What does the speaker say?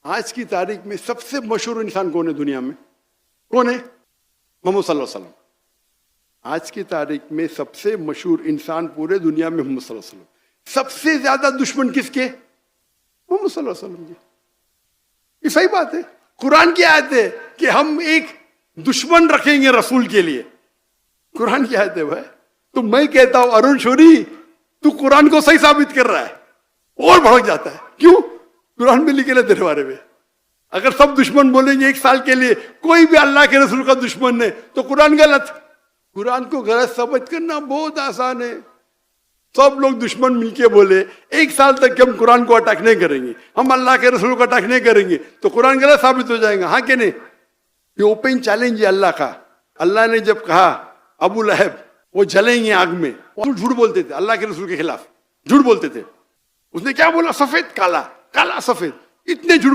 آج کی تاریخ میں سب سے مشہور انسان کون ہے دنیا میں؟ کون ہے؟ محمد صلی اللہ علیہ وسلم. آج کی تاریخ میں سب سے مشہور انسان پورے دنیا میں محمد صلی اللہ علیہ وسلم. سب سے زیادہ دشمن کس کے؟ محمد صلی اللہ علیہ وسلم جی. یہ صحیح بات ہے. قرآن کی آیت ہے کہ ہم ایک دشمن رکھیں گے رسول کے لیے. قرآن کی آیت ہے بھائی. تو میں کہتا ہوں ارون شوری تو قرآن کو صحیح ثابت کر رہا ہے اور بھڑک جاتا ہے. کیوں؟ قرآن میں لکھے تیرے بارے میں. اگر سب دشمن بولیں گے ایک سال کے لیے کوئی بھی اللہ کے رسول کا دشمن نہیں تو قرآن غلط. قرآن کو غلط ثابت کرنا بہت آسان ہے. سب لوگ دشمن مل کے بولے ایک سال تک کہ ہم قرآن کو اٹیک نہیں کریں گے, ہم اللہ کے رسول کو اٹیک نہیں کریں گے, تو قرآن غلط ثابت ہو جائے گا. ہاں کہ نہیں؟ یہ اوپن چیلنج ہے اللہ کا. اللہ نے جب کہا ابو لہب وہ جلیں گے آگ میں, وہ جھوٹ بولتے تھے اللہ کے رسول کے خلاف, جھوٹ بولتے تھے. اس نے کیا بولا؟ سفید کالا, کالا سفید, اتنے جھوٹ